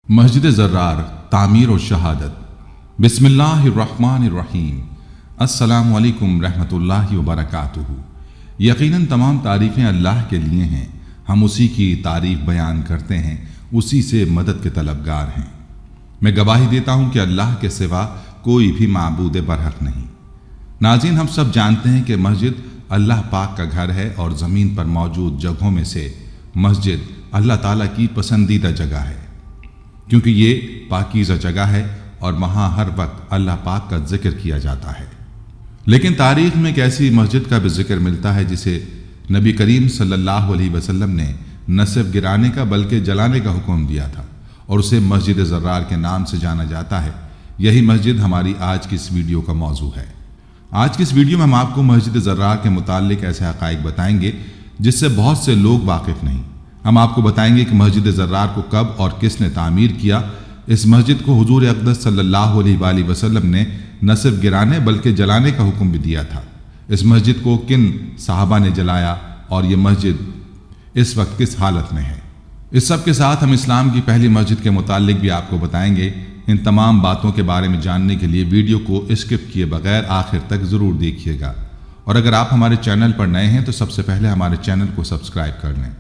مسجد زرار تعمیر و شہادت۔ بسم اللہ الرحمن الرحیم۔ السلام علیکم رحمۃ اللہ وبرکاتہ۔ یقیناً تمام تعریفیں اللہ کے لیے ہیں، ہم اسی کی تعریف بیان کرتے ہیں، اسی سے مدد کے طلبگار ہیں۔ میں گواہی دیتا ہوں کہ اللہ کے سوا کوئی بھی معبود برحق نہیں۔ ناظرین، ہم سب جانتے ہیں کہ مسجد اللہ پاک کا گھر ہے اور زمین پر موجود جگہوں میں سے مسجد اللہ تعالیٰ کی پسندیدہ جگہ ہے، کیونکہ یہ پاکیزہ جگہ ہے اور وہاں ہر وقت اللہ پاک کا ذکر کیا جاتا ہے۔ لیکن تاریخ میں ایک ایسی مسجد کا بھی ذکر ملتا ہے جسے نبی کریم صلی اللہ علیہ وسلم نے نہ صرف گرانے کا بلکہ جلانے کا حکم دیا تھا، اور اسے مسجد زرار کے نام سے جانا جاتا ہے۔ یہی مسجد ہماری آج کی اس ویڈیو کا موضوع ہے۔ آج کی اس ویڈیو میں ہم آپ کو مسجد زرار کے متعلق ایسے حقائق بتائیں گے جس سے بہت سے لوگ واقف نہیں۔ ہم آپ کو بتائیں گے کہ مسجد زرار کو کب اور کس نے تعمیر کیا۔ اس مسجد کو حضور اقدس صلی اللہ علیہ وآلہ وسلم نے نہ صرف گرانے بلکہ جلانے کا حکم بھی دیا تھا۔ اس مسجد کو کن صحابہ نے جلایا اور یہ مسجد اس وقت کس حالت میں ہے۔ اس سب کے ساتھ ہم اسلام کی پہلی مسجد کے متعلق بھی آپ کو بتائیں گے۔ ان تمام باتوں کے بارے میں جاننے کے لیے ویڈیو کو اسکپ کیے بغیر آخر تک ضرور دیکھیے گا، اور اگر آپ ہمارے چینل پر نئے ہیں تو سب سے پہلے ہمارے چینل کو سبسکرائب کر لیں۔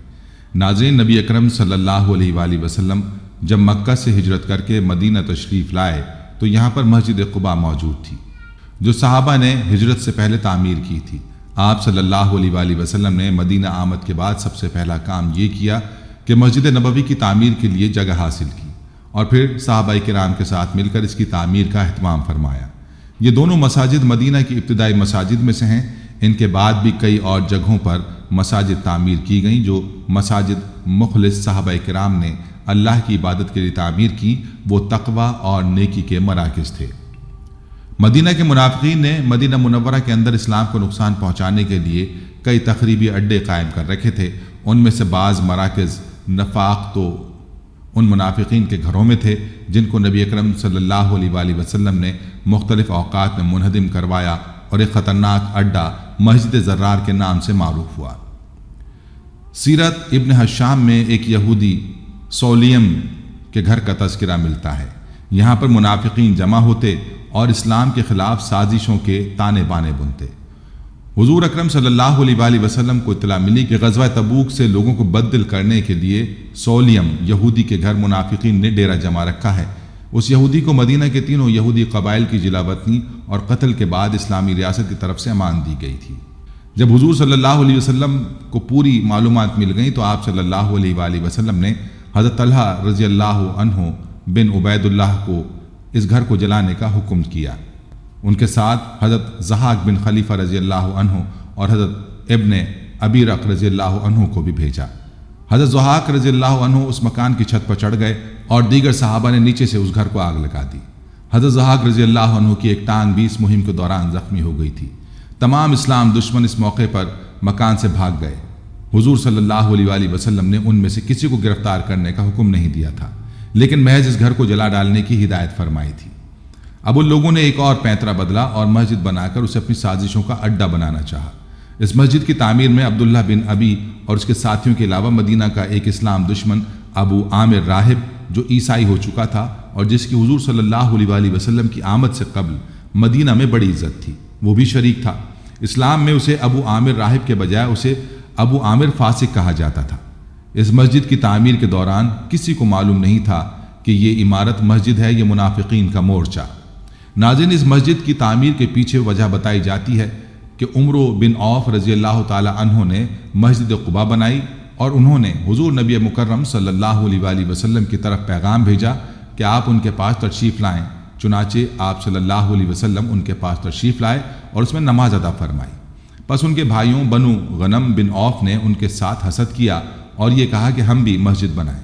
ناظرین، نبی اکرم صلی اللہ علیہ وآلہ وسلم جب مکہ سے ہجرت کر کے مدینہ تشریف لائے تو یہاں پر مسجد قباء موجود تھی، جو صحابہ نے ہجرت سے پہلے تعمیر کی تھی۔ آپ صلی اللہ علیہ وآلہ وسلم نے مدینہ آمد کے بعد سب سے پہلا کام یہ کیا کہ مسجد نبوی کی تعمیر کے لیے جگہ حاصل کی، اور پھر صحابہ کرام کے ساتھ مل کر اس کی تعمیر کا اہتمام فرمایا۔ یہ دونوں مساجد مدینہ کی ابتدائی مساجد میں سے ہیں۔ ان کے بعد بھی کئی اور جگہوں پر مساجد تعمیر کی گئیں، جو مساجد مخلص صحابہ کرام نے اللہ کی عبادت کے لیے تعمیر کی، وہ تقوی اور نیکی کے مراکز تھے۔ مدینہ کے منافقین نے مدینہ منورہ کے اندر اسلام کو نقصان پہنچانے کے لیے کئی تخریبی اڈے قائم کر رکھے تھے۔ ان میں سے بعض مراکز نفاق تو ان منافقین کے گھروں میں تھے جن کو نبی اکرم صلی اللہ علیہ وآلہ وسلم نے مختلف اوقات میں منہدم کروایا، اور ایک خطرناک اڈا مسجد زرار کے نام سے معروف ہوا۔ سیرت ابن حشام میں ایک یہودی سولیم کے گھر کا تذکرہ ملتا ہے۔ یہاں پر منافقین جمع ہوتے اور اسلام کے خلاف سازشوں کے تانے بانے بنتے۔ حضور اکرم صلی اللہ علیہ وآلہ وسلم کو اطلاع ملی کہ غزوہ تبوک سے لوگوں کو بددل کرنے کے لیے سولیم یہودی کے گھر منافقین نے ڈیرہ جما رکھا ہے۔ اس یہودی کو مدینہ کے تینوں یہودی قبائل کی جلا وطنی اور قتل کے بعد اسلامی ریاست کی طرف سے امان دی گئی تھی۔ جب حضور صلی اللہ علیہ وسلم کو پوری معلومات مل گئیں تو آپ صلی اللہ علیہ وآلہ وسلم نے حضرت طلحہ رضی اللہ عنہ بن عبید اللہ کو اس گھر کو جلانے کا حکم کیا۔ ان کے ساتھ حضرت ضحاک بن خلیفہ رضی اللہ عنہ اور حضرت ابن ابی رق رضی اللہ عنہ کو بھی بھیجا۔ حضرت ضحاک رضی اللہ عنہ اس مکان کی چھت پر چڑھ گئے اور دیگر صحابہ نے نیچے سے اس گھر کو آگ لگا دی۔ حضرت ضحاک رضی اللہ عنہ کی ایک ٹانگ بھی اس مہم کے دوران زخمی ہو گئی تھی۔ تمام اسلام دشمن اس موقع پر مکان سے بھاگ گئے۔ حضور صلی اللہ علیہ وآلہ وسلم نے ان میں سے کسی کو گرفتار کرنے کا حکم نہیں دیا تھا، لیکن محض اس گھر کو جلا ڈالنے کی ہدایت فرمائی تھی۔ اب ان لوگوں نے ایک اور پینترا بدلا اور مسجد بنا کر اسے اپنی سازشوں کا اڈا بنانا چاہا۔ اس مسجد کی تعمیر میں عبداللہ بن ابی اور اس کے ساتھیوں کے علاوہ مدینہ کا ایک اسلام دشمن ابو عامر راہب، جو عیسائی ہو چکا تھا اور جس کی حضور صلی اللہ علیہ وآلہ وسلم کی آمد سے قبل مدینہ میں بڑی عزت تھی، وہ بھی شریک تھا۔ اسلام میں اسے ابو عامر راہب کے بجائے اسے ابو عامر فاسق کہا جاتا تھا۔ اس مسجد کی تعمیر کے دوران کسی کو معلوم نہیں تھا کہ یہ عمارت مسجد ہے، یہ منافقین کا مورچہ۔ ناظرین، اس مسجد کی تعمیر کے پیچھے وجہ بتائی جاتی ہے کہ عمرو بن عوف رضی اللہ تعالی عنہ نے مسجد قباء بنائی، اور انہوں نے حضور نبی مکرم صلی اللہ علیہ وآلہ وسلم کی طرف پیغام بھیجا کہ آپ ان کے پاس تشریف لائیں۔ چنانچہ آپ صلی اللہ علیہ وسلم ان کے پاس تشریف لائے اور اس میں نماز ادا فرمائی۔ پس ان کے بھائیوں بنو غنم بن عوف نے ان کے ساتھ حسد کیا اور یہ کہا کہ ہم بھی مسجد بنائیں۔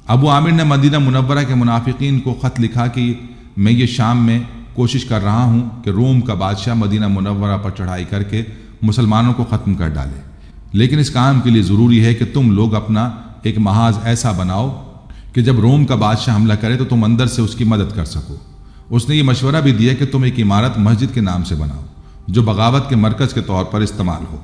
ابو عامر نے مدینہ منورہ کے منافقین کو خط لکھا کہ میں یہ شام میں کوشش کر رہا ہوں کہ روم کا بادشاہ مدینہ منورہ پر چڑھائی کر کے مسلمانوں کو ختم کر ڈالے، لیکن اس کام کے لیے ضروری ہے کہ تم لوگ اپنا ایک محاذ ایسا بناؤ کہ جب روم کا بادشاہ حملہ کرے تو تم اندر سے اس کی مدد کر سکو۔ اس نے یہ مشورہ بھی دیا کہ تم ایک عمارت مسجد کے نام سے بناؤ جو بغاوت کے مرکز کے طور پر استعمال ہو،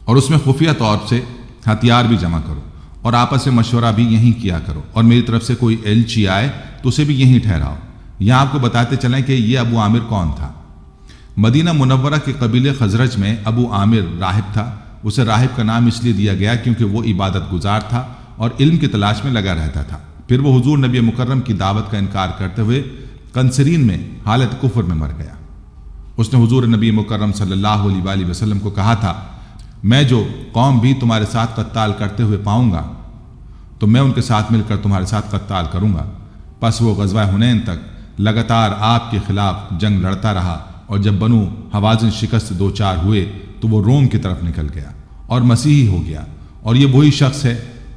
اور اس میں خفیہ طور سے ہتھیار بھی جمع کرو، اور آپس میں مشورہ بھی یہیں کیا کرو، اور میری طرف سے کوئی ایلچی آئے تو اسے بھی یہیں ٹھہراؤ۔ یہاں آپ کو بتاتے چلیں کہ یہ ابو عامر کون تھا۔ مدینہ منورہ کے قبیلے خزرج میں ابو عامر راہب تھا۔ اسے راہب کا نام اس لیے دیا گیا کیونکہ وہ عبادت گزار تھا اور علم کی تلاش میں لگا رہتا تھا۔ پھر وہ حضور نبی مکرم کی دعوت کا انکار کرتے ہوئے قنسرین میں حالت کفر میں مر گیا۔ اس نے حضور نبی مکرم صلی اللہ علیہ وآلہ وسلم کو کہا تھا، میں جو قوم بھی تمہارے ساتھ قتال کرتے ہوئے پاؤں گا تو میں ان کے ساتھ مل کر تمہارے ساتھ قتال کروں گا۔ پس وہ غزوہ حنین تک لگاتار آپ کے خلاف جنگ لڑتا رہا، اور جب بنو حوازن شکست دو چار ہوئے تو وہ روم کی طرف نکل گیا اور مسیحی ہو گیا۔ اور یہ وہی شخص ہے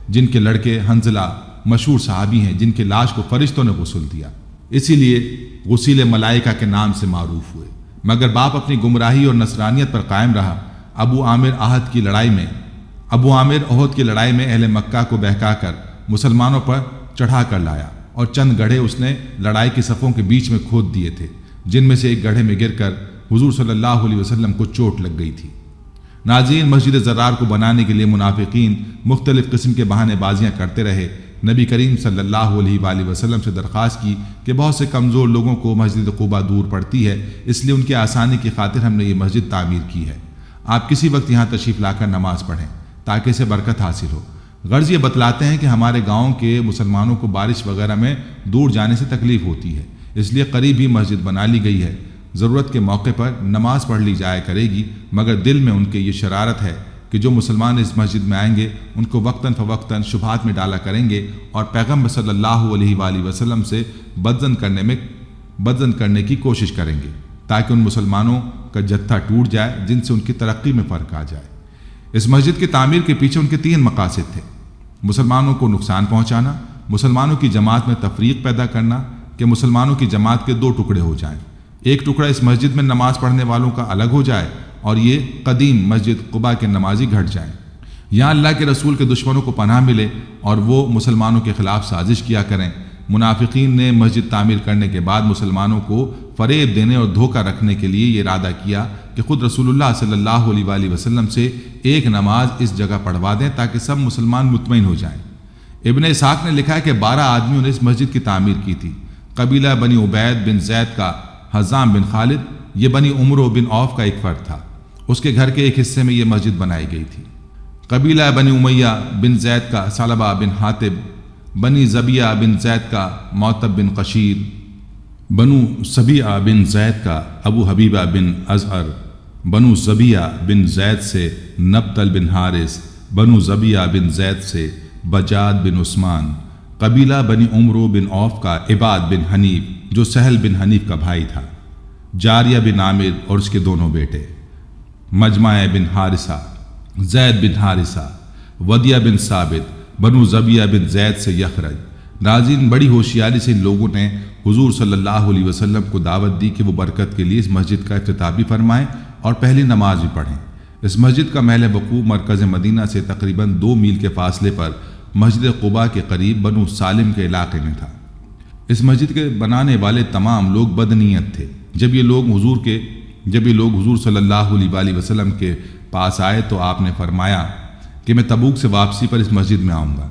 جن کے لڑکے حنظلہ مشہور صحابی ہیں جن کی لاش کو فرشتوں نے غسل دیا، اسی لیے غسیل ملائکہ کے نام سے معروف ہوئے۔ مگر باپ اپنی گمراہی اور نصرانیت پر قائم رہا۔ ابو عامر احد کی لڑائی میں اہل مکہ کو بہکا کر مسلمانوں پر چڑھا کر لایا، اور چند گڑھے اس نے لڑائی کی صفوں کے بیچ میں کھود دیے تھے، جن میں سے ایک گڑھے میں گر کر حضور صلی اللہ علیہ وسلم کو چوٹ لگ گئی تھی۔ ناظرین، مسجد زرار کو بنانے کے لیے منافقین مختلف قسم کے بہانے بازیاں کرتے رہے۔ نبی کریم صلی اللہ علیہ وآلہ وسلم سے درخواست کی کہ بہت سے کمزور لوگوں کو مسجد قباء دور پڑتی ہے، اس لیے ان کی آسانی کی خاطر ہم نے یہ مسجد تعمیر کی ہے۔ آپ کسی وقت یہاں تشریف لا کر نماز پڑھیں تاکہ اسے برکت حاصل ہو۔ غرض یہ بتلاتے ہیں کہ ہمارے گاؤں کے مسلمانوں کو بارش وغیرہ میں دور جانے سے تکلیف ہوتی ہے، اس لیے قریب ہی مسجد بنا لی گئی ہے۔ ضرورت کے موقع پر نماز پڑھ لی جایا کرے گی، مگر دل میں ان کے یہ شرارت ہے کہ جو مسلمان اس مسجد میں آئیں گے ان کو وقتاً فوقتاً شبہات میں ڈالا کریں گے اور پیغمبر صلی اللہ علیہ وآلہ وسلم سے بدظن کرنے کی کوشش کریں گے، تاکہ ان مسلمانوں کا جتھا ٹوٹ جائے جن سے ان کی ترقی میں فرق آ جائے۔ اس مسجد کی تعمیر کے پیچھے ان کے 3 مقاصد تھے: مسلمانوں کو نقصان پہنچانا، مسلمانوں کی جماعت میں تفریق پیدا کرنا کہ مسلمانوں کی جماعت کے 2 ٹکڑے ہو جائیں، ایک ٹکڑا اس مسجد میں نماز پڑھنے والوں کا الگ ہو جائے اور یہ قدیم مسجد قباء کے نمازی گھٹ جائیں۔ یہاں اللہ کے رسول کے دشمنوں کو پناہ ملے اور وہ مسلمانوں کے خلاف سازش کیا کریں۔ منافقین نے مسجد تعمیر کرنے کے بعد مسلمانوں کو فریب دینے اور دھوکہ رکھنے کے لیے یہ ارادہ کیا کہ خود رسول اللہ صلی اللہ علیہ وآلہ وسلم سے ایک نماز اس جگہ پڑھوا دیں تاکہ سب مسلمان مطمئن ہو جائیں۔ ابن اسحاق نے لکھا ہے کہ 12 آدمیوں نے اس مسجد کی تعمیر کی تھی۔ قبیلہ بنی عبید بن زید کا حزام بن خالد، یہ بنی عمرو بن عوف کا ایک فرد تھا، اس کے گھر کے ایک حصے میں یہ مسجد بنائی گئی تھی۔ قبیلہ بنی امیہ بن زید کا ثعلبہ بن حاتب، بنی زبیہ بن زید کا معتب بن قشیر، بنو سبیہ بن زید کا ابو حبیبہ بن ازہر، بنو زبیہ بن زید سے نبتل بن حارث، بنو زبیہ بن زید سے بجاد بن عثمان، قبیلہ بنی عمرو بن عوف کا عباد بن حنیف جو سہل بن حنیف کا بھائی تھا، جاریہ بن عامر اور اس کے دونوں بیٹے، مجمع بن حارثہ، زید بن حارثہ، ودیہ بن ثابت، بنو زبیہ بن زید سے یخرج۔ ناظرین، بڑی ہوشیاری سے ان لوگوں نے حضور صلی اللہ علیہ وسلم کو دعوت دی کہ وہ برکت کے لیے اس مسجد کا افتتاح بھی فرمائیں اور پہلی نماز بھی پڑھیں۔ اس مسجد کا محل وقوع مرکز مدینہ سے تقریباً 2 میل کے فاصلے پر مسجد قباء کے قریب بنو سالم کے علاقے میں تھا۔ اس مسجد کے بنانے والے تمام لوگ بدنیت تھے۔ جب یہ لوگ حضور صلی اللہ علیہ وآلہ وسلم کے پاس آئے تو آپ نے فرمایا کہ میں تبوک سے واپسی پر اس مسجد میں آؤں گا۔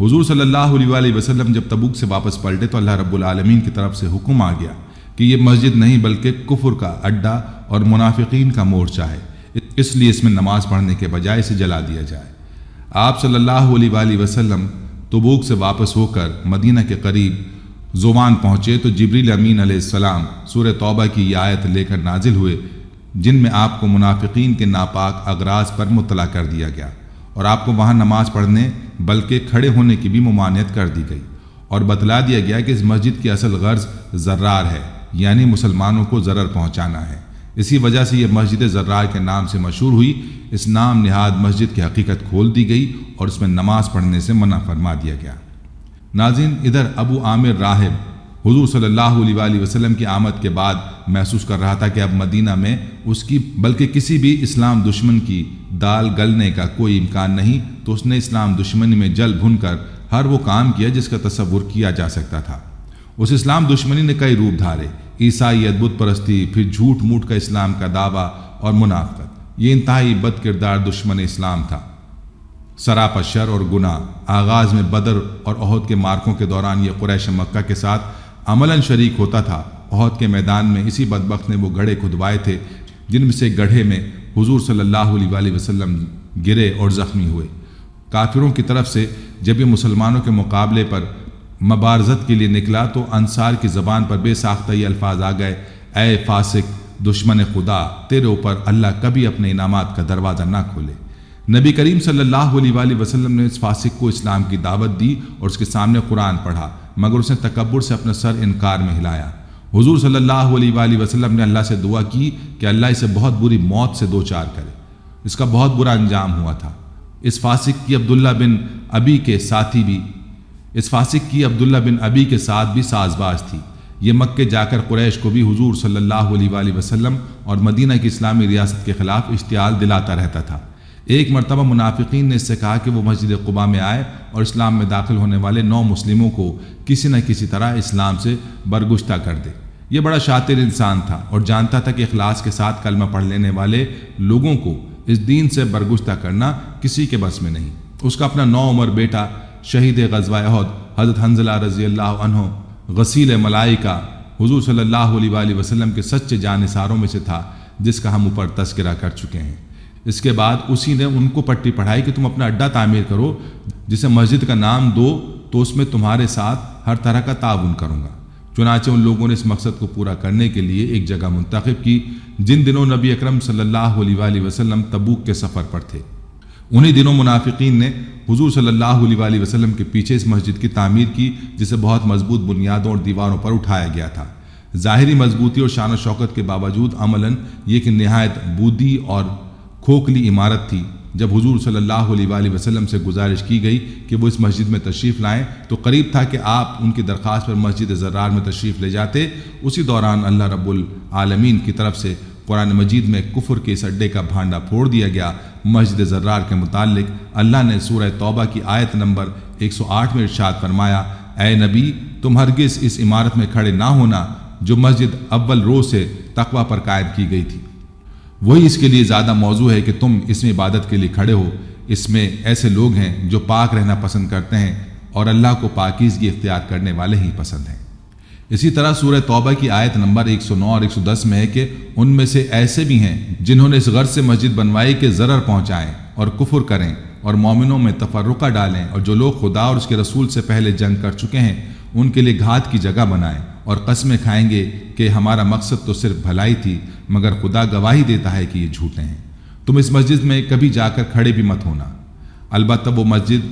حضور صلی اللہ علیہ وآلہ وسلم جب تبوک سے واپس پلٹے تو اللہ رب العالمین کی طرف سے حکم آ گیا کہ یہ مسجد نہیں بلکہ کفر کا اڈا اور منافقین کا مورچہ ہے، اس لیے اس میں نماز پڑھنے کے بجائے اسے جلا دیا جائے۔ آپ صلی اللہ علیہ وآلہ وسلم تبوک سے واپس ہو کر مدینہ کے قریب زوان پہنچے تو جبریل امین علیہ السلام سورہ توبہ کی یہ آیت لے کر نازل ہوئے، جن میں آپ کو منافقین کے ناپاک اغراض پر مطلع کر دیا گیا اور آپ کو وہاں نماز پڑھنے بلکہ کھڑے ہونے کی بھی ممانعت کر دی گئی، اور بتلا دیا گیا کہ اس مسجد کی اصل غرض زرار ہے، یعنی مسلمانوں کو ضرر پہنچانا ہے۔ اسی وجہ سے یہ مسجد زرار کے نام سے مشہور ہوئی۔ اس نام نہاد مسجد کی حقیقت کھول دی گئی اور اس میں نماز پڑھنے سے منع فرما دیا گیا۔ ناظرین، ادھر ابو عامر راہب حضور صلی اللہ علیہ وآلہ وسلم کی آمد کے بعد محسوس کر رہا تھا کہ اب مدینہ میں اس کی بلکہ کسی بھی اسلام دشمن کی دال گلنے کا کوئی امکان نہیں، تو اس نے اسلام دشمنی میں جل بھن کر ہر وہ کام کیا جس کا تصور کیا جا سکتا تھا۔ اس اسلام دشمنی نے کئی روپ دھارے: عیسائیت، بت پرستی، پھر جھوٹ موٹ کا اسلام کا دعویٰ اور منافقت۔ یہ انتہائی بد کردار دشمن اسلام تھا۔ سراپا شر اور گناہ۔ آغاز میں بدر اور احد کے مارکوں کے دوران یہ قریش مکہ کے ساتھ عملاً شریک ہوتا تھا۔ احد کے میدان میں اسی بدبخت نے وہ گڑھے کھدوائے تھے جن میں سے گڑھے میں حضور صلی اللہ علیہ وآلہ وسلم گرے اور زخمی ہوئے۔ کافروں کی طرف سے جب یہ مسلمانوں کے مقابلے پر مبارزت کے لیے نکلا تو انصار کی زبان پر بے ساختہ یہ الفاظ آ گئے، اے فاسق دشمن خدا، تیرے اوپر اللہ کبھی اپنے انعامات کا دروازہ نہ کھولے۔ نبی کریم صلی اللہ علیہ وآلہ وسلم نے اس فاسق کو اسلام کی دعوت دی اور اس کے سامنے قرآن پڑھا، مگر اس نے تکبر سے اپنا سر انکار میں ہلایا۔ حضور صلی اللہ علیہ وآلہ وسلم نے اللہ سے دعا کی کہ اللہ اسے بہت بری موت سے دوچار کرے۔ اس کا بہت برا انجام ہوا تھا۔ اس فاسق کی عبداللہ بن ابی کے ساتھ بھی ساز باز تھی۔ یہ مکے جا کر قریش کو بھی حضور صلی اللہ علیہ وآلہ وسلم اور مدینہ کی اسلامی ریاست کے خلاف اشتعال دلاتا رہتا تھا۔ ایک مرتبہ منافقین نے اس سے کہا کہ وہ مسجد قباء میں آئے اور اسلام میں داخل ہونے والے 9 مسلموں کو کسی نہ کسی طرح اسلام سے برگشتہ کر دے۔ یہ بڑا شاطر انسان تھا اور جانتا تھا کہ اخلاص کے ساتھ کلمہ پڑھ لینے والے لوگوں کو اس دین سے برگشتہ کرنا کسی کے بس میں نہیں۔ اس کا اپنا 9 عمر بیٹا شہید غزوہ احد حضرت حنظلہ رضی اللہ عنہ غسیل ملائکہ حضور صلی اللہ علیہ وآلہ وسلم کے سچے جانثاروں میں سے تھا، جس کا ہم اوپر تذکرہ کر چکے ہیں۔ اس کے بعد اسی نے ان کو پٹی پڑھائی کہ تم اپنا اڈا تعمیر کرو، جسے مسجد کا نام دو تو اس میں تمہارے ساتھ ہر طرح کا تعاون کروں گا۔ چنانچہ ان لوگوں نے اس مقصد کو پورا کرنے کے لیے ایک جگہ منتخب کی۔ جن دنوں نبی اکرم صلی اللہ علیہ وآلہ وسلم تبوک کے سفر پر تھے، انہی دنوں منافقین نے حضور صلی اللہ علیہ وآلہ وسلم کے پیچھے اس مسجد کی تعمیر کی، جسے بہت مضبوط بنیادوں اور دیواروں پر اٹھایا گیا تھا۔ ظاہری مضبوطی اور شان و شوکت کے باوجود عملاً یہ کہ نہایت بودی اور کھوکھلی عمارت تھی۔ جب حضور صلی اللہ علیہ وآلہ وسلم سے گزارش کی گئی کہ وہ اس مسجد میں تشریف لائیں تو قریب تھا کہ آپ ان کی درخواست پر مسجد زرار میں تشریف لے جاتے۔ اسی دوران اللہ رب العالمین کی طرف سے قرآن مجید میں کفر کے اس اڈے کا بھانڈا پھوڑ دیا گیا۔ مسجد زرار کے متعلق اللہ نے سورہ توبہ کی آیت نمبر 108 میں ارشاد فرمایا، اے نبی تم ہرگز اس عمارت میں کھڑے نہ ہونا جو مسجد اول روز سے تقوی پر قائم کی گئی تھی، وہی اس کے لیے زیادہ موضوع ہے کہ تم اس میں عبادت کے لیے کھڑے ہو۔ اس میں ایسے لوگ ہیں جو پاک رہنا پسند کرتے ہیں اور اللہ کو پاکیزگی اختیار کرنے والے ہی پسند ہیں۔ اسی طرح سورہ توبہ کی آیت نمبر 109 اور 110 میں ہے کہ ان میں سے ایسے بھی ہیں جنہوں نے اس غرض سے مسجد بنوائی کہ ضرر پہنچائیں اور کفر کریں اور مومنوں میں تفرقہ ڈالیں، اور جو لوگ خدا اور اس کے رسول سے پہلے جنگ کر چکے ہیں ان کے لیے گھات کی جگہ بنائیں اور قسمیں کھائیں گے کہ ہمارا مقصد تو صرف بھلائی تھی، مگر خدا گواہی دیتا ہے کہ یہ جھوٹے ہیں۔ تم اس مسجد میں کبھی جا کر کھڑے بھی مت ہونا۔ البتہ وہ مسجد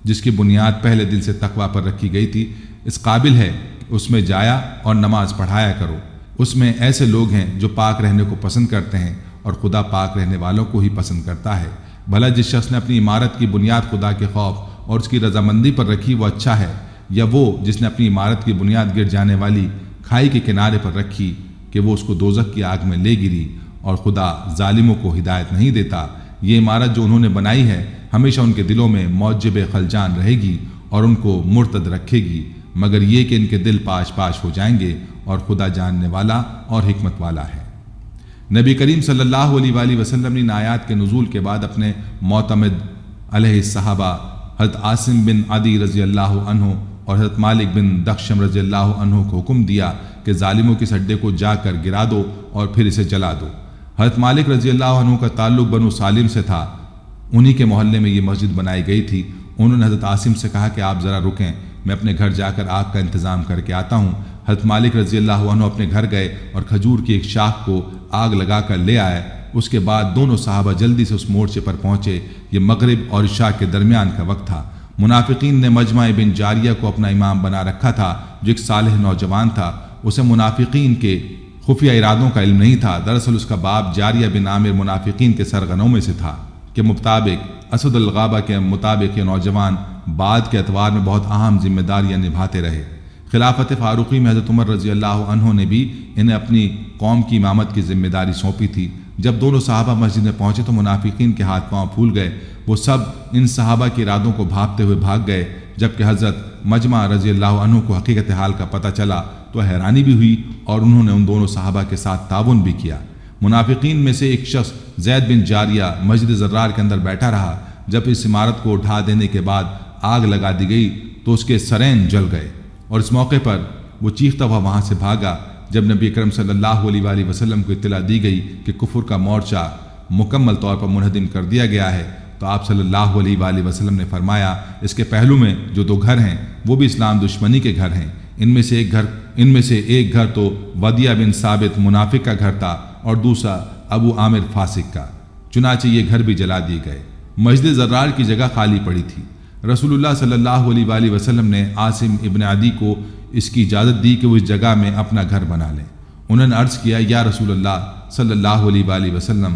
جس کی بنیاد پہلے دن سے تقوی پر رکھی گئی تھی اس قابل ہے اس میں جایا اور نماز پڑھایا کرو۔ اس میں ایسے لوگ ہیں جو پاک رہنے کو پسند کرتے ہیں اور خدا پاک رہنے والوں کو ہی پسند کرتا ہے۔ بھلا جس شخص نے اپنی عمارت کی بنیاد خدا کے خوف اور اس کی رضامندی پر رکھی وہ اچھا ہے، یا وہ جس نے اپنی عمارت کی بنیاد گر جانے والی کھائی کے کنارے پر رکھی کہ وہ اس کو دوزخ کی آگ میں لے گری، اور خدا ظالموں کو ہدایت نہیں دیتا۔ یہ عمارت جو انہوں نے بنائی ہے ہمیشہ ان کے دلوں میں موجب خلجان رہے گی اور ان کو مرتد رکھے گی، مگر یہ کہ ان کے دل پاش پاش ہو جائیں گے، اور خدا جاننے والا اور حکمت والا ہے۔ نبی کریم صلی اللہ علیہ وآلہ وسلم نے آیات کے نزول کے بعد اپنے معتمد علیہ الصحابہ حضرت عاصم بن عدی رضی اللہ عنہ اور حضرت مالک بن دخشم رضی اللہ عنہ کو حکم دیا کہ ظالموں کے اڈے کو جا کر گرا دو اور پھر اسے جلا دو۔ حضرت مالک رضی اللہ عنہ کا تعلق بنو سالم سے تھا، انہی کے محلے میں یہ مسجد بنائی گئی تھی۔ انہوں نے حضرت عاصم سے کہا کہ آپ ذرا رکیں، میں اپنے گھر جا کر آگ کا انتظام کر کے آتا ہوں۔ حضرت مالک رضی اللہ عنہ اپنے گھر گئے اور کھجور کی ایک شاخ کو آگ لگا کر لے آئے۔ اس کے بعد دونوں صحابہ جلدی سے اس مورچے پر پہنچے۔ یہ مغرب اور عشاء کے درمیان کا وقت تھا۔ منافقین نے مجمع بن جاریہ کو اپنا امام بنا رکھا تھا، جو ایک صالح نوجوان تھا۔ اسے منافقین کے خفیہ ارادوں کا علم نہیں تھا۔ دراصل اس کا باپ جاریہ بن عامر منافقین کے سرغنوں میں سے تھا کہ مطابق اسد الغابہ کے مطابق یہ نوجوان بعد کے اعتبار میں بہت اہم ذمہ داریاں نبھاتے رہے۔ خلافت فاروقی میں حضرت عمر رضی اللہ عنہ نے بھی انہیں اپنی قوم کی امامت کی ذمہ داری سونپی تھی۔ جب دونوں صحابہ مسجد میں پہنچے تو منافقین کے ہاتھ پاؤں پھول گئے۔ وہ سب ان صحابہ کے ارادوں کو بھاپتے ہوئے بھاگ گئے۔ جبکہ حضرت مجمع رضی اللہ عنہ کو حقیقت حال کا پتہ چلا تو حیرانی بھی ہوئی، اور انہوں نے ان دونوں صحابہ کے ساتھ تعاون بھی کیا۔ منافقین میں سے ایک شخص زید بن جاریہ مسجد زرار کے اندر بیٹھا رہا۔ جب اس عمارت کو اٹھا دینے کے بعد آگ لگا دی گئی تو اس کے سرین جل گئے، اور اس موقع پر وہ چیختا ہوا وہاں سے بھاگا۔ جب نبی اکرم صلی اللہ علیہ وآلہ وسلم کو اطلاع دی گئی کہ کفر کا مورچہ مکمل طور پر منہدم کر دیا گیا ہے، تو آپ صلی اللہ علیہ وآلہ وسلم نے فرمایا، اس کے پہلو میں جو 2 گھر ہیں وہ بھی اسلام دشمنی کے گھر ہیں۔ ان میں سے ایک گھر تو ودیع بن ثابت منافق کا گھر تھا، اور دوسرا ابو عامر فاسق کا۔ چنانچہ یہ گھر بھی جلا دیے گئے۔ مسجد زرار کی جگہ خالی پڑی تھی۔ رسول اللہ صلی اللہ علیہ وآلہ وسلم نے عاصم ابن عدی کو اس کی اجازت دی کہ وہ اس جگہ میں اپنا گھر بنا لیں۔ انہوں نے عرض کیا، یا رسول اللہ صلی اللہ علیہ وآلہ وسلم،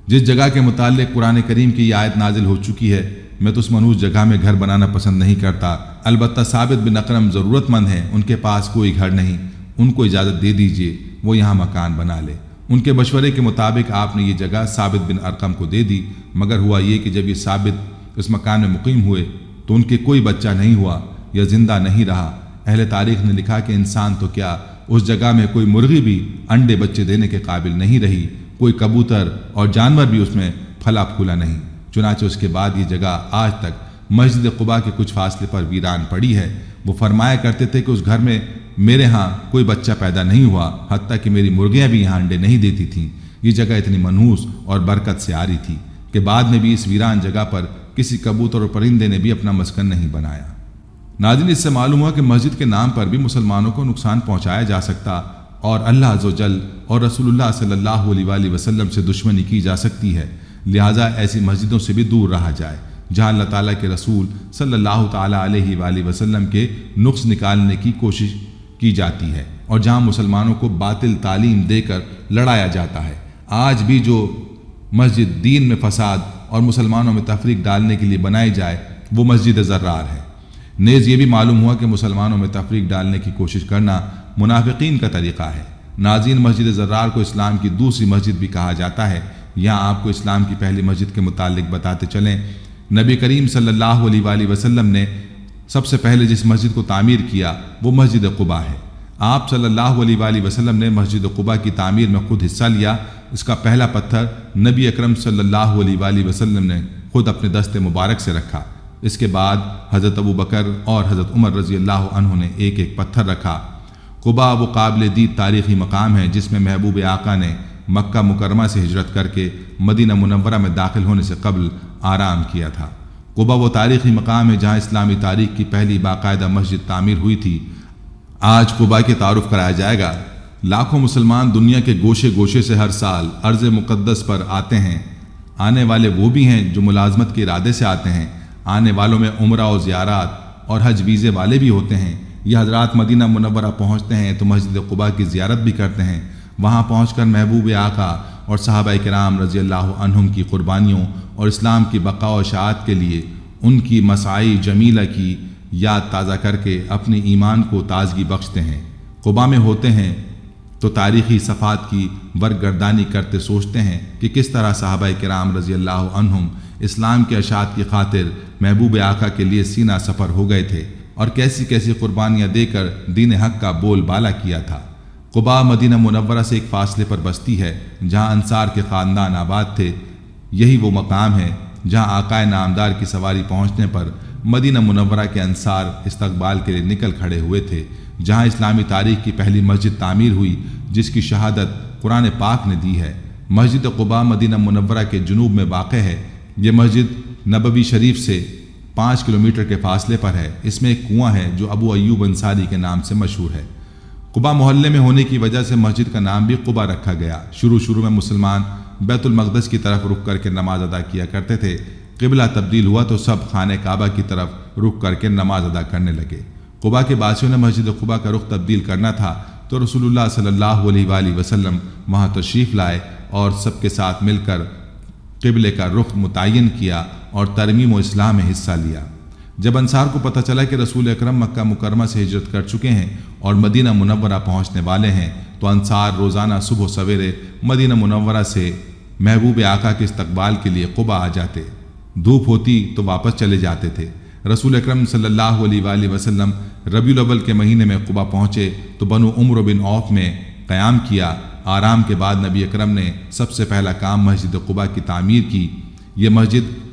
جس جگہ کے متعلق قرآن کریم کی یہ آیت نازل ہو چکی ہے، میں تو اس منحوس جگہ میں گھر بنانا پسند نہیں کرتا۔ البتہ ثابت بن اکرم ضرورت مند ہیں، ان کے پاس کوئی گھر نہیں، ان کو اجازت دے دیجئے، وہ یہاں مکان بنا لے۔ ان کے مشورے کے مطابق آپ نے یہ جگہ ثابت بن ارقم کو دے دی، مگر ہوا یہ کہ جب یہ ثابت اس مکان میں مقیم ہوئے تو ان کے کوئی بچہ نہیں ہوا یا زندہ نہیں رہا۔ اہل تاریخ نے لکھا کہ انسان تو کیا، اس جگہ میں کوئی مرغی بھی انڈے بچے دینے کے قابل نہیں رہی، کوئی کبوتر اور جانور بھی اس میں پھلا پھولا نہیں۔ چنانچہ اس کے بعد یہ جگہ آج تک مسجد قباء کے کچھ فاصلے پر ویران پڑی ہے۔ وہ فرمایا کرتے تھے کہ اس گھر میں میرے ہاں کوئی بچہ پیدا نہیں ہوا، حتیٰ کہ میری مرغیاں بھی یہاں انڈے نہیں دیتی تھیں۔ یہ جگہ اتنی منحوس اور برکت سے آ رہی تھی کہ بعد میں بھی اس ویران جگہ پر کسی کبوتر اور پرندے نے بھی اپنا مسکن نہیں بنایا۔ ناظرین، اس سے معلوم ہوا کہ مسجد کے نام پر بھی مسلمانوں کو نقصان پہنچایا جا سکتا اور اللہ عز و جل اور رسول اللہ صلی اللہ علیہ وآلہ وسلم سے دشمنی کی جا سکتی ہے۔ لہٰذا ایسی مسجدوں سے بھی دور رہا جائے جہاں اللہ تعالیٰ کے رسول صلی اللہ تعالیٰ علیہ وآلہ وسلم کے نقص نکالنے کی کوشش کی جاتی ہے، اور جہاں مسلمانوں کو باطل تعلیم دے کر لڑایا جاتا ہے۔ آج بھی جو مسجد دین میں فساد اور مسلمانوں میں تفریق ڈالنے کے لیے بنائی جائے وہ مسجد زرار ہے۔ نیز یہ بھی معلوم ہوا کہ مسلمانوں میں تفریق ڈالنے کی کوشش کرنا منافقین کا طریقہ ہے۔ ناظرین، مسجد زرار کو اسلام کی دوسری مسجد بھی کہا جاتا ہے۔ یہاں آپ کو اسلام کی پہلی مسجد کے متعلق بتاتے چلیں، نبی کریم صلی اللہ علیہ وآلہ وسلم نے سب سے پہلے جس مسجد کو تعمیر کیا وہ مسجد قباء ہے۔ آپ صلی اللہ علیہ وآلہ وسلم نے مسجد قباء کی تعمیر میں خود حصہ لیا۔ اس کا پہلا پتھر نبی اکرم صلی اللہ علیہ وآلہ وسلم نے خود اپنے دست مبارک سے رکھا۔ اس کے بعد حضرت ابو بکر اور حضرت عمر رضی اللہ عنہ نے ایک ایک پتھر رکھا۔ قباء وہ قابل دید تاریخی مقام ہے جس میں محبوب آقا نے مکہ مکرمہ سے ہجرت کر کے مدینہ منورہ میں داخل ہونے سے قبل آرام کیا تھا۔ قباء وہ تاریخی مقام ہے جہاں اسلامی تاریخ کی پہلی باقاعدہ مسجد تعمیر ہوئی تھی۔ آج قباء کے تعارف کرایا جائے گا۔ لاکھوں مسلمان دنیا کے گوشے گوشے سے ہر سال ارض مقدس پر آتے ہیں۔ آنے والے وہ بھی ہیں جو ملازمت کے ارادے سے آتے ہیں۔ آنے والوں میں عمرہ و زیارات اور حج ویزے والے بھی ہوتے ہیں۔ یہ حضرات مدینہ منورہ پہنچتے ہیں تو مسجد قباء کی زیارت بھی کرتے ہیں۔ وہاں پہنچ کر محبوب آقا اور صحابہ کرام رضی اللہ عنہم کی قربانیوں اور اسلام کی بقا و اشاعت کے لیے ان کی مساعی جمیلہ کی یاد تازہ کر کے اپنے ایمان کو تازگی بخشتے ہیں۔ قباء میں ہوتے ہیں تو تاریخی صفات کی برگردانی کرتے سوچتے ہیں کہ کس طرح صحابہ کرام رضی اللہ عنہم اسلام کے اشاعت کی خاطر محبوب آقا کے لیے سینہ سفر ہو گئے تھے اور کیسی کیسی قربانیاں دے کر دین حق کا بول بالا کیا تھا۔ قباء مدینہ منورہ سے ایک فاصلے پر بستی ہے جہاں انصار کے خاندان آباد تھے۔ یہی وہ مقام ہے جہاں آقائے نامدار کی سواری پہنچنے پر مدینہ منورہ کے انصار استقبال کے لیے نکل کھڑے ہوئے تھے، جہاں اسلامی تاریخ کی پہلی مسجد تعمیر ہوئی جس کی شہادت قرآن پاک نے دی ہے۔ مسجد قباء مدینہ منورہ کے جنوب میں واقع ہے۔ یہ مسجد نبوی شریف سے 5 کلومیٹر کے فاصلے پر ہے۔ اس میں ایک کنواں ہے جو ابو ایوب انصاری کے نام سے مشہور ہے۔ قباء محلے میں ہونے کی وجہ سے مسجد کا نام بھی قباء رکھا گیا۔ شروع میں مسلمان بیت المقدس کی طرف رخ کر کے نماز ادا کیا کرتے تھے۔ قبلہ تبدیل ہوا تو سب خانہ کعبہ کی طرف رخ کر کے نماز ادا کرنے لگے۔ قباء کے باسیوں نے مسجد قباء کا رخ تبدیل کرنا تھا تو رسول اللہ صلی اللہ علیہ وآلہ وسلم وہاں تشریف لائے اور سب کے ساتھ مل کر قبلے کا رخ متعین کیا اور ترمیم و اصلاح میں حصہ لیا۔ جب انصار کو پتہ چلا کہ رسول اکرم مکہ مکرمہ سے ہجرت کر چکے ہیں اور مدینہ منورہ پہنچنے والے ہیں تو انصار روزانہ صبح و سویرے مدینہ منورہ سے محبوب آقا کے استقبال کے لیے قباء آ جاتے۔ دھوپ ہوتی تو واپس چلے جاتے تھے۔ رسول اکرم صلی اللہ علیہ وآلہ وسلم ربیع الاول کے مہینے میں قباء پہنچے تو بنو عمرو بن عوف میں قیام کیا۔ آرام کے بعد نبی اکرم نے سب سے پہلا کام مسجد قباء کی تعمیر کی۔ یہ مسجد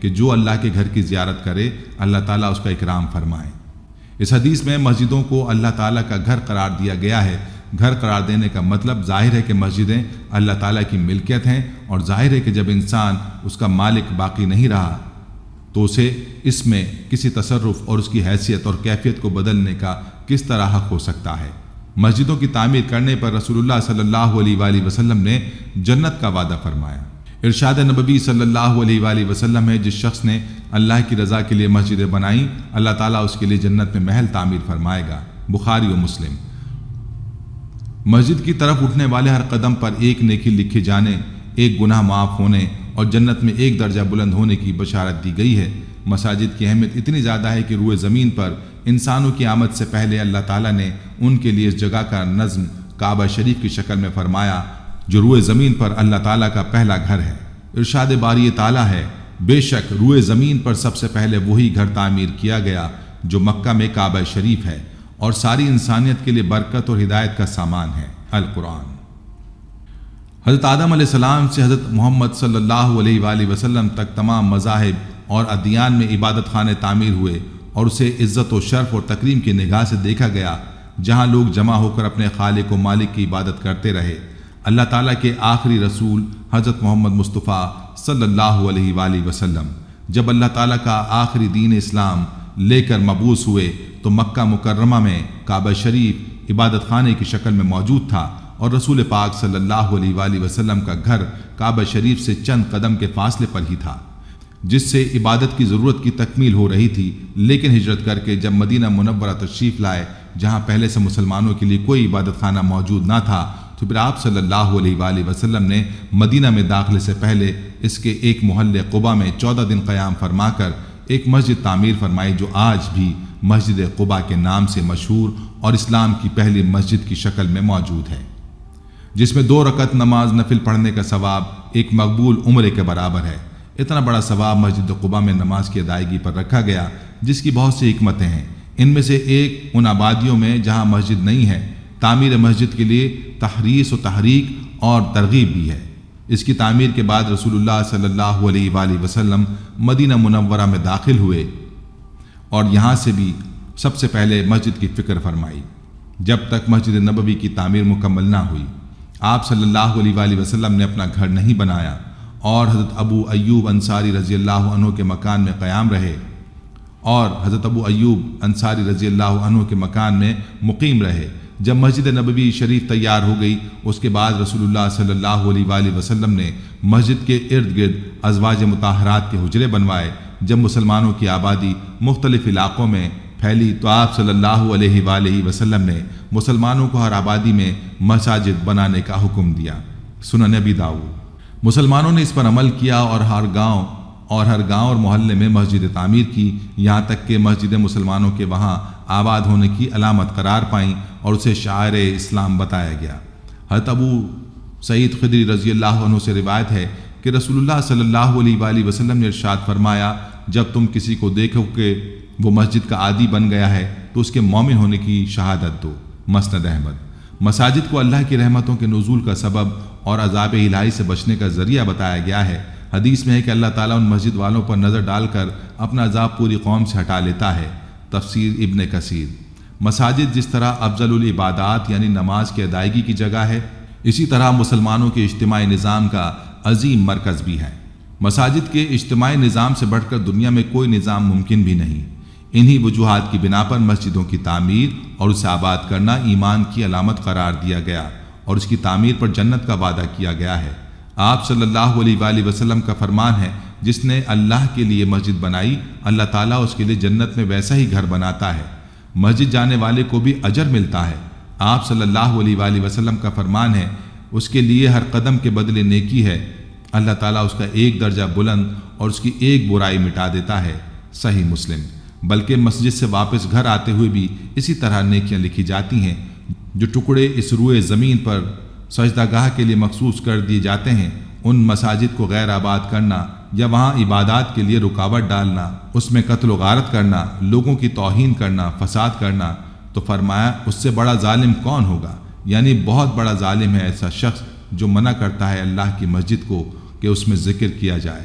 کہ جو اللہ کے گھر کی زیارت کرے اللہ تعالیٰ اس کا اکرام فرمائے۔ اس حدیث میں مسجدوں کو اللہ تعالیٰ کا گھر قرار دیا گیا ہے۔ گھر قرار دینے کا مطلب ظاہر ہے کہ مسجدیں اللہ تعالیٰ کی ملکیت ہیں، اور ظاہر ہے کہ جب انسان اس کا مالک باقی نہیں رہا تو اسے اس میں کسی تصرف اور اس کی حیثیت اور کیفیت کو بدلنے کا کس طرح حق ہو سکتا ہے۔ مسجدوں کی تعمیر کرنے پر رسول اللہ صلی اللہ علیہ وآلہ وسلم نے جنت کا وعدہ فرمایا۔ ارشاد نبوی صلی اللہ علیہ وآلہ وسلم ہے، جس شخص نے اللہ کی رضا کے لیے مسجدیں بنائیں اللہ تعالیٰ اس کے لیے جنت میں محل تعمیر فرمائے گا۔ بخاری و مسلم۔ مسجد کی طرف اٹھنے والے ہر قدم پر ایک نیکی لکھے جانے، ایک گناہ معاف ہونے اور جنت میں ایک درجہ بلند ہونے کی بشارت دی گئی ہے۔ مساجد کی اہمیت اتنی زیادہ ہے کہ روئے زمین پر انسانوں کی آمد سے پہلے اللہ تعالیٰ نے ان کے لیے اس جگہ کا نظم کعبہ شریف کی شکل میں فرمایا، جو روئے زمین پر اللہ تعالیٰ کا پہلا گھر ہے۔ ارشاد باری تعالیٰ ہے، بے شک روئے زمین پر سب سے پہلے وہی گھر تعمیر کیا گیا جو مکہ میں کعبہ شریف ہے اور ساری انسانیت کے لیے برکت اور ہدایت کا سامان ہے۔ القرآن۔ حضرت آدم علیہ السلام سے حضرت محمد صلی اللہ علیہ وآلہ وسلم تک تمام مذاہب اور ادیان میں عبادت خانے تعمیر ہوئے اور اسے عزت و شرف اور تکریم کی نگاہ سے دیکھا گیا، جہاں لوگ جمع ہو کر اپنے خالق و مالک کی عبادت کرتے رہے۔ اللہ تعالیٰ کے آخری رسول حضرت محمد مصطفیٰ صلی اللہ علیہ وآلہ وسلم جب اللہ تعالیٰ کا آخری دین اسلام لے کر مبعوث ہوئے تو مکہ مکرمہ میں کعبہ شریف عبادت خانے کی شکل میں موجود تھا، اور رسول پاک صلی اللہ علیہ وآلہ وسلم کا گھر کعبہ شریف سے چند قدم کے فاصلے پر ہی تھا، جس سے عبادت کی ضرورت کی تکمیل ہو رہی تھی۔ لیکن ہجرت کر کے جب مدینہ منورہ تشریف لائے، جہاں پہلے سے مسلمانوں کے لیے کوئی عبادت خانہ موجود نہ تھا، تو پھر آپ صلی اللہ علیہ وآلہ وسلم نے مدینہ میں داخلے سے پہلے اس کے ایک محلے قباء میں 14 دن قیام فرما کر ایک مسجد تعمیر فرمائی، جو آج بھی مسجد قباء کے نام سے مشہور اور اسلام کی پہلی مسجد کی شکل میں موجود ہے، جس میں 2 رکعت نماز نفل پڑھنے کا ثواب ایک مقبول عمرے کے برابر ہے۔ اتنا بڑا ثواب مسجد قباء میں نماز کی ادائیگی پر رکھا گیا، جس کی بہت سی حکمتیں ہیں۔ ان میں سے ایک ان آبادیوں میں جہاں مسجد نہیں ہے، تعمیر مسجد کے لیے تحریص و تحریک اور ترغیب بھی ہے۔ اس کی تعمیر کے بعد رسول اللہ صلی اللہ علیہ وآلہ وسلم مدینہ منورہ میں داخل ہوئے اور یہاں سے بھی سب سے پہلے مسجد کی فکر فرمائی، جب تک مسجد نبوی کی تعمیر مکمل نہ ہوئی۔ آپ صلی اللہ علیہ وآلہ وسلم نے اپنا گھر نہیں بنایا اور حضرت ابو ایوب انصاری رضی اللہ عنہ کے مکان میں قیام رہے اور حضرت ابو ایوب انصاری رضی اللہ عنہ کے مکان میں مقیم رہے۔ جب مسجد نبوی شریف تیار ہو گئی، اس کے بعد رسول اللہ صلی اللہ علیہ وآلہ وسلم نے مسجد کے ارد گرد ازواج مطہرات کے حجرے بنوائے۔ جب مسلمانوں کی آبادی مختلف علاقوں میں پھیلی تو آپ صلی اللہ علیہ وآلہ وسلم نے مسلمانوں کو ہر آبادی میں مساجد بنانے کا حکم دیا۔ سنن ابی داؤد۔ مسلمانوں نے اس پر عمل کیا اور ہر گاؤں اور محلے میں مسجد تعمیر کی، یہاں تک کہ مسجد مسلمانوں کے وہاں آباد ہونے کی علامت قرار پائیں اور اسے شاعر اسلام بتایا گیا۔ حضرت ابو سعید خدری رضی اللہ عنہ سے روایت ہے کہ رسول اللہ صلی اللہ علیہ وآلہ وسلم نے ارشاد فرمایا، جب تم کسی کو دیکھو کہ وہ مسجد کا عادی بن گیا ہے تو اس کے مومن ہونے کی شہادت دو۔ مسند احمد۔ مساجد کو اللہ کی رحمتوں کے نزول کا سبب اور عذاب الہی سے بچنے کا ذریعہ بتایا گیا ہے۔ حدیث میں ہے کہ اللہ تعالیٰ ان مسجد والوں پر نظر ڈال کر اپنا عذاب پوری قوم سے ہٹا لیتا ہے۔ تفسیر ابن کثیر۔ مساجد جس طرح افضل العبادات یعنی نماز کی ادائیگی کی جگہ ہے، اسی طرح مسلمانوں کے اجتماعی نظام کا عظیم مرکز بھی ہے۔ مساجد کے اجتماعی نظام سے بڑھ کر دنیا میں کوئی نظام ممکن بھی نہیں۔ انہی وجوہات کی بنا پر مسجدوں کی تعمیر اور اسے آباد کرنا ایمان کی علامت قرار دیا گیا اور اس کی تعمیر پر جنت کا وعدہ کیا گیا ہے۔ آپ صلی اللہ علیہ وآلہ وسلم کا فرمان ہے، جس نے اللہ کے لیے مسجد بنائی اللہ تعالیٰ اس کے لیے جنت میں ویسا ہی گھر بناتا ہے۔ مسجد جانے والے کو بھی اجر ملتا ہے۔ آپ صلی اللہ علیہ وآلہ وسلم کا فرمان ہے، اس کے لیے ہر قدم کے بدلے نیکی ہے، اللہ تعالیٰ اس کا ایک درجہ بلند اور اس کی ایک برائی مٹا دیتا ہے۔ صحیح مسلم۔ بلکہ مسجد سے واپس گھر آتے ہوئے بھی اسی طرح نیکیاں لکھی جاتی ہیں۔ جو ٹکڑے اس روئے زمین پر سجدہ گاہ کے لیے مخصوص کر دیے جاتے ہیں، ان مساجد کو غیر آباد کرنا یا وہاں عبادات کے لیے رکاوٹ ڈالنا، اس میں قتل و غارت کرنا، لوگوں کی توہین کرنا، فساد کرنا، تو فرمایا اس سے بڑا ظالم کون ہوگا؟ یعنی بہت بڑا ظالم ہے ایسا شخص جو منع کرتا ہے اللہ کی مسجد کو کہ اس میں ذکر کیا جائے۔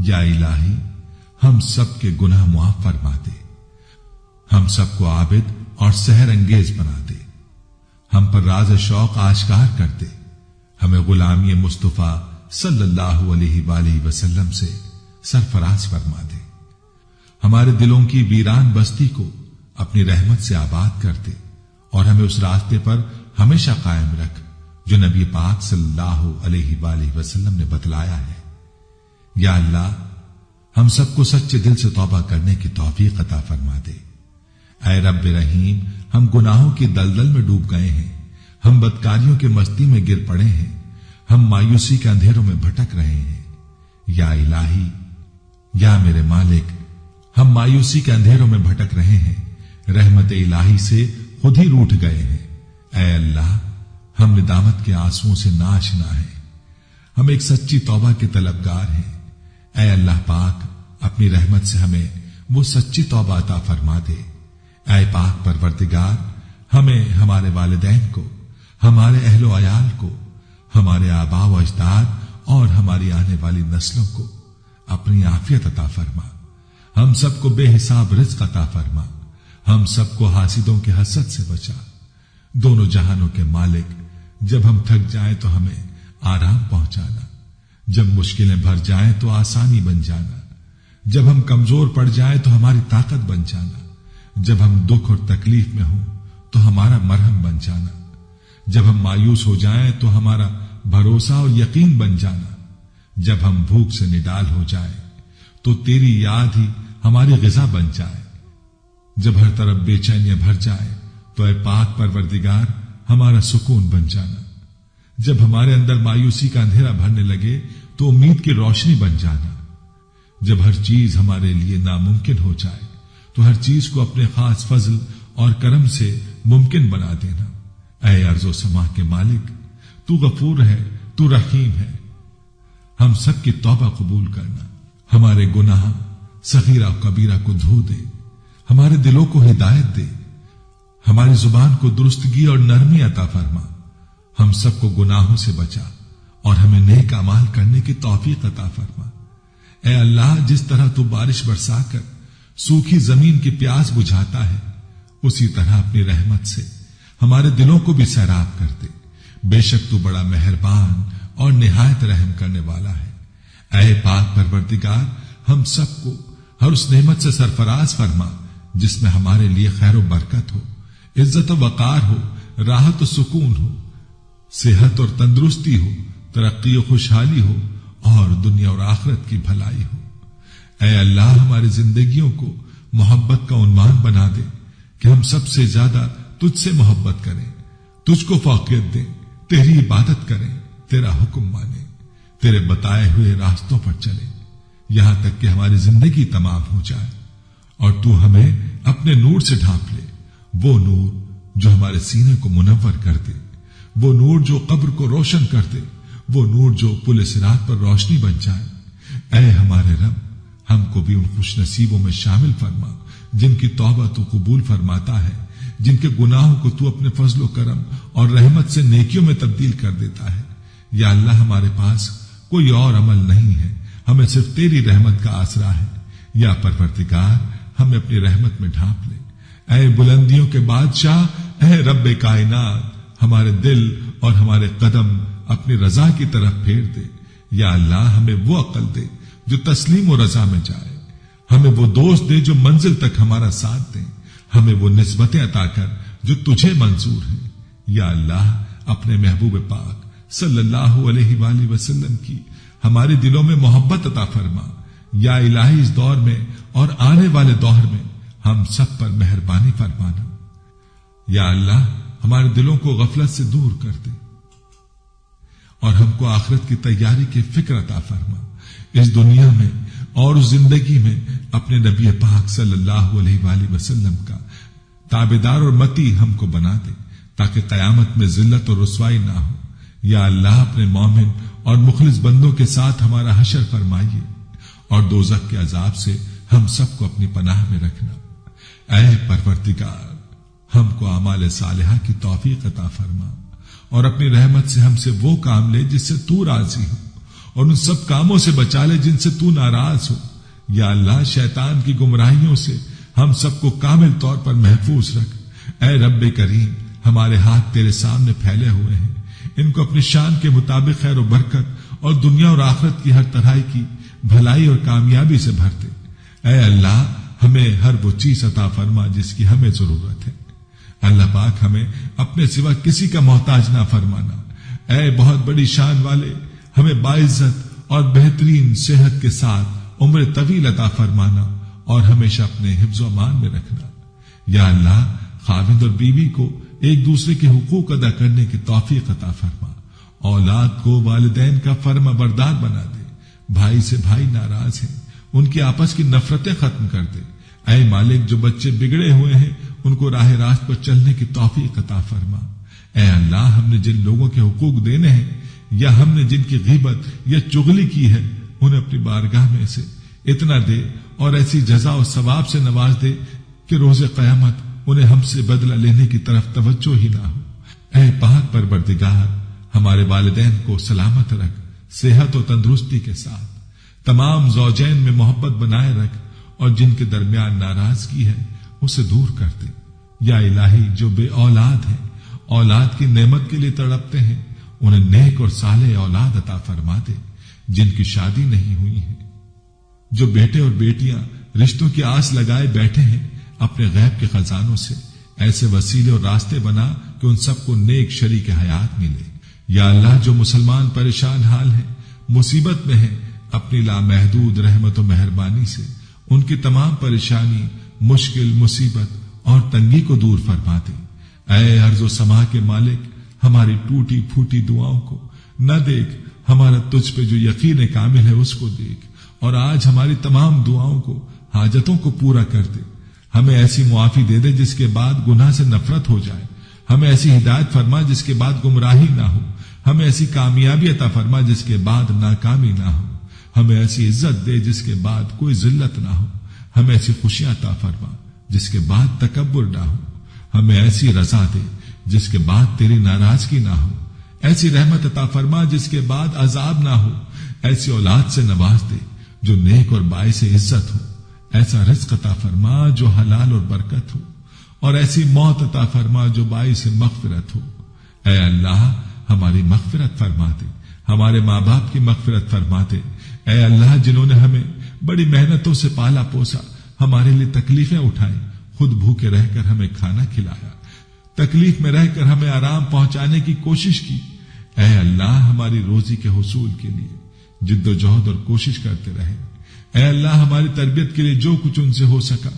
یا الہی ہم سب کے گناہ معاف فرما دے، ہم سب کو عابد اور سحر انگیز بنا دے، ہم پر راز شوق آشکار کر دے، ہمیں غلامی مصطفیٰ صلی اللہ علیہ وآلہ وسلم سے سرفراز فرما دے، ہمارے دلوں کی ویران بستی کو اپنی رحمت سے آباد کر دے، اور ہمیں اس راستے پر ہمیشہ قائم رکھ جو نبی پاک صلی اللہ علیہ وآلہ وسلم نے بتلایا ہے۔ یا اللہ ہم سب کو سچے دل سے توبہ کرنے کی توفیق عطا فرما دے۔ اے رب رحیم، ہم گناہوں کی دلدل میں ڈوب گئے ہیں، ہم بدکاریوں کی مستی میں گر پڑے ہیں، ہم مایوسی کے اندھیروں میں بھٹک رہے ہیں۔ یا الہی، یا میرے مالک، ہم مایوسی کے اندھیروں میں بھٹک رہے ہیں، رحمت الہی سے خود ہی روٹھ گئے ہیں۔ اے اللہ، ہم ندامت کے آنسوؤں سے ناآشنا ہیں، ہم ایک سچی توبہ کے طلبگار ہیں۔ اے اللہ پاک، اپنی رحمت سے ہمیں وہ سچی توبہ عطا فرما دے۔ اے پاک پروردگار، ہمیں، ہمارے والدین کو، ہمارے اہل و عیال کو، ہمارے آباء و اجداد اور ہماری آنے والی نسلوں کو اپنی عافیت عطا فرما، ہم سب کو بے حساب رزق عطا فرما، ہم سب کو حاسدوں کے حسد سے بچا۔ دونوں جہانوں کے مالک، جب ہم تھک جائیں تو ہمیں آرام پہنچانا، جب مشکلیں بھر جائیں تو آسانی بن جانا، جب ہم کمزور پڑ جائیں تو ہماری طاقت بن جانا، جب ہم دکھ اور تکلیف میں ہوں تو ہمارا مرہم بن جانا، جب ہم مایوس ہو جائیں تو ہمارا بھروسہ اور یقین بن جانا، جب ہم بھوک سے نڈال ہو جائیں تو تیری یاد ہی ہماری غذا بن جائے، جب ہر طرف بے چینیاں بھر جائے تو اے پاک پروردگار ہمارا سکون بن جانا، جب ہمارے اندر مایوسی کا اندھیرا بھرنے لگے تو امید کی روشنی بن جانا، جب ہر چیز ہمارے لیے ناممکن ہو جائے تو ہر چیز کو اپنے خاص فضل اور کرم سے ممکن بنا دینا۔ اے ارض و سما کے مالک، تو غفور ہے، تو رحیم ہے، ہم سب کی توبہ قبول کرنا، ہمارے گناہ صغیرہ و کبیرہ کو دھو دے، ہمارے دلوں کو ہدایت دے، ہماری زبان کو درستگی اور نرمی عطا فرما، ہم سب کو گناہوں سے بچا اور ہمیں نیک اعمال کرنے کی توفیق عطا فرما۔ اے اللہ، جس طرح تو بارش برسا کر سوکھی زمین کی پیاس بجھاتا ہے، اسی طرح اپنی رحمت سے ہمارے دلوں کو بھی سیراب کر دے، بے شک تو بڑا مہربان اور نہایت رحم کرنے والا ہے۔ اے پاک پروردگار، ہم سب کو ہر اس نعمت سے سرفراز فرما جس میں ہمارے لیے خیر و برکت ہو، عزت و وقار ہو، راحت و سکون ہو، صحت اور تندرستی ہو، ترقی و خوشحالی ہو اور دنیا اور آخرت کی بھلائی ہو۔ اے اللہ، ہماری زندگیوں کو محبت کا عنوان بنا دے کہ ہم سب سے زیادہ تجھ سے محبت کریں، تجھ کو فوقیت دیں، تیری عبادت کریں، تیرا حکم مانیں، تیرے بتائے ہوئے راستوں پر چلیں، یہاں تک کہ ہماری زندگی تمام ہو جائے اور تو ہمیں اپنے نور سے ڈھانپ لے، وہ نور جو ہمارے سینے کو منور کر دے، وہ نور جو قبر کو روشن کر دے، وہ نور جو پل صراط پر روشنی بن جائے۔ اے ہمارے رب، ہم کو بھی ان خوش نصیبوں میں شامل فرما جن کی توبہ تو قبول فرماتا ہے، جن کے گناہوں کو تو اپنے فضل و کرم اور رحمت سے نیکیوں میں تبدیل کر دیتا ہے۔ یا اللہ، ہمارے پاس کوئی اور عمل نہیں ہے، ہمیں صرف تیری رحمت کا آسرا ہے۔ یا پروردگار، ہمیں اپنی رحمت میں ڈھانپ لے۔ اے بلندیوں کے بادشاہ، اے رب کائنات، ہمارے دل اور ہمارے قدم اپنی رضا کی طرف پھیر دے۔ یا اللہ، ہمیں وہ عقل دے جو تسلیم و رضا میں جائے، ہمیں وہ دوست دے جو منزل تک ہمارا ساتھ دیں، ہمیں وہ نسبتیں عطا کر جو تجھے منظور ہیں۔ یا اللہ، اپنے محبوب پاک صلی اللہ علیہ وآلہ وسلم کی ہمارے دلوں میں محبت عطا فرما۔ یا الہی، اس دور میں اور آنے والے دور میں ہم سب پر مہربانی فرمانا۔ یا اللہ، ہمارے دلوں کو غفلت سے دور کر دے اور ہم کو آخرت کی تیاری کی فکر عطا فرما۔ اس دنیا میں اور اس زندگی میں اپنے نبی پاک صلی اللہ علیہ وآلہ وسلم کا تابعدار اور متی ہم کو بنا دے تاکہ قیامت میں ذلت اور رسوائی نہ ہو۔ یا اللہ، اپنے مومن اور مخلص بندوں کے ساتھ ہمارا حشر فرمائیے اور دوزخ کے عذاب سے ہم سب کو اپنی پناہ میں رکھنا۔ اے پروردگار، ہم کو اعمال صالحہ کی توفیق عطا فرما اور اپنی رحمت سے ہم سے وہ کام لے جس سے تو راضی ہو اور ان سب کاموں سے بچا لے جن سے تو ناراض ہو۔ یا اللہ شیطان کی گمراہیوں سے ہم سب کو کامل طور پر محفوظ رکھ۔ اے رب کریم، ہمارے ہاتھ تیرے سامنے پھیلے ہوئے ہیں، ان کو اپنی شان کے مطابق خیر و برکت اور دنیا اور آخرت کی ہر طرح کی بھلائی اور کامیابی سے بھر دے۔ اے اللہ ہمیں ہر وہ چیز عطا فرما جس کی ہمیں ضرورت ہے۔ اللہ پاک ہمیں اپنے سوا کسی کا محتاج نہ فرمانا۔ اے بہت بڑی شان والے، ہمیں باعزت اور بہترین صحت کے ساتھ عمر طویل عطا فرمانا اور ہمیشہ اپنے حفظ و امان میں رکھنا۔ یا اللہ خاوند اور بیوی کو ایک دوسرے کے حقوق ادا کرنے کی توفیق عطا فرما، اولاد کو والدین کا فرما بردار بنا دے، بھائی سے بھائی ناراض ہیں ان کی آپس کی نفرتیں ختم کر دے۔ اے مالک جو بچے بگڑے ہوئے ہیں ان کو راہ راست پر چلنے کی توفیق عطا فرما۔ اے اللہ ہم نے جن لوگوں کے حقوق دینے ہیں یا ہم نے جن کی غیبت یا چغلی کی ہے انہیں اپنی بارگاہ میں سے اتنا دے اور ایسی جزا و ثواب سے نواز دے کہ روز قیامت انہیں ہم سے بدلہ لینے کی طرف توجہ ہی نہ ہو۔ اے پاک پروردگار ہمارے والدین کو سلامت رکھ، صحت و تندرستی کے ساتھ تمام زوجین میں محبت بنائے رکھ، اور جن کے درمیان ناراضگی ہے اسے دور کر دے۔ یا الہی جو بے اولاد ہیں، اولاد کی نعمت کے لیے تڑپتے ہیں، انہیں نیک اور صالح اولاد عطا فرما دے۔ جن کی شادی نہیں ہوئی ہے، جو بیٹے اور بیٹیاں رشتوں کی آس لگائے بیٹھے ہیں، اپنے غیب کے خزانوں سے ایسے وسیلے اور راستے بنا کہ ان سب کو نیک شریک حیات ملے۔ یا اللہ جو مسلمان پریشان حال ہیں، مصیبت میں ہیں، اپنی لامحدود رحمت و مہربانی سے ان کی تمام پریشانی، مشکل، مصیبت اور تنگی کو دور فرما دے۔ اے ارض و سما کے مالک ہماری ٹوٹی پھوٹی دعاؤں کو نہ دیکھ، ہمارا تجھ پہ جو یقین کامل ہے اس کو دیکھ، اور آج ہماری تمام دعاؤں کو، حاجتوں کو پورا کر دے۔ ہمیں ایسی معافی دے دے جس کے بعد گناہ سے نفرت ہو جائے، ہمیں ایسی ہدایت فرما جس کے بعد گمراہی نہ ہو، ہمیں ایسی کامیابی عطا فرما جس کے بعد ناکامی نہ ہو، ہمیں ایسی عزت دے جس کے بعد کوئی ذلت نہ ہو، ہمیں ایسی خوشیاں عطا فرما جس کے بعد تکبر نہ ہو، ہمیں ایسی رضا دے جس کے بعد تیری ناراضگی نہ ہو، ایسی رحمت عطا فرما جس کے بعد عذاب نہ ہو، ایسی اولاد سے نواز دے جو نیک اور باعث عزت ہو، ایسا رزق عطا فرما جو حلال اور برکت ہو، اور ایسی موت عطا فرما جو باعث مغفرت ہو۔ اے اللہ ہماری مغفرت فرما دے، ہمارے ماں باپ کی مغفرت فرما دے۔ اے اللہ جنہوں نے ہمیں بڑی محنتوں سے پالا پوسا، ہمارے لیے تکلیفیں اٹھائیں، خود بھوکے رہ کر ہمیں کھانا کھلایا، تکلیف میں رہ کر ہمیں آرام پہنچانے کی کوشش کی، اے اللہ ہماری روزی کے حصول کے لیے جد و جہد اور کوشش کرتے رہے۔ اے اللہ ہماری تربیت کے لیے جو کچھ ان سے ہو سکا،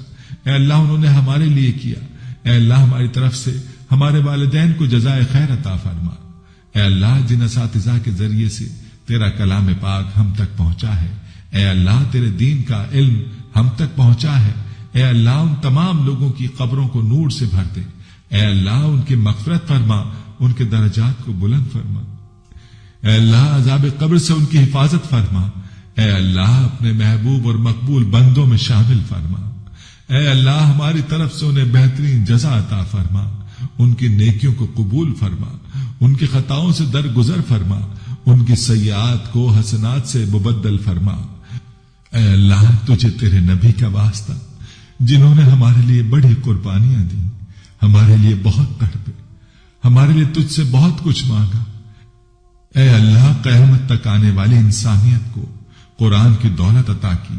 اے اللہ انہوں نے ہمارے لیے کیا۔ اے اللہ ہماری طرف سے ہمارے والدین کو جزائے خیر عطا فرما۔ اے اللہ جن اساتذہ کے ذریعے سے تیرا کلام پاک ہم تک پہنچا ہے، اے اللہ تیرے دین کا علم ہم تک پہنچا ہے، اے اللہ ان تمام لوگوں کی قبروں کو نور سے بھر دے، اے اللہ ان کی مغفرت فرما، ان کے درجات کو بلند فرما، اے اللہ عذاب قبر سے ان کی حفاظت فرما، اے اللہ اپنے محبوب اور مقبول بندوں میں شامل فرما، اے اللہ ہماری طرف سے انہیں بہترین جزا عطا فرما، ان کی نیکیوں کو قبول فرما، ان کی خطاؤں سے درگزر فرما، ان کی سیئات کو حسنات سے مبدل فرما۔ اے اللہ تجھے تیرے نبی کا واسطہ جنہوں نے ہمارے لیے بڑی قربانیاں دی، ہمارے لیے بہت تڑپے، ہمارے لیے تجھ سے بہت کچھ مانگا، اے اللہ قیامت تک آنے والی انسانیت کو قرآن کی دولت عطا کی،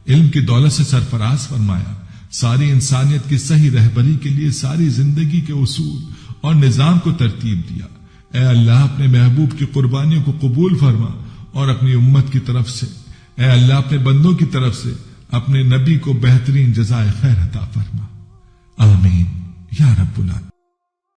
علم کی دولت سے سرفراز فرمایا، ساری انسانیت کی صحیح رہبری کے لیے ساری زندگی کے اصول اور نظام کو ترتیب دیا۔ اے اللہ اپنے محبوب کی قربانیوں کو قبول فرما، اور اپنی امت کی طرف سے، اے اللہ اپنے بندوں کی طرف سے اپنے نبی کو بہترین جزائے خیر عطا فرما۔ آمین یا رب العالمین۔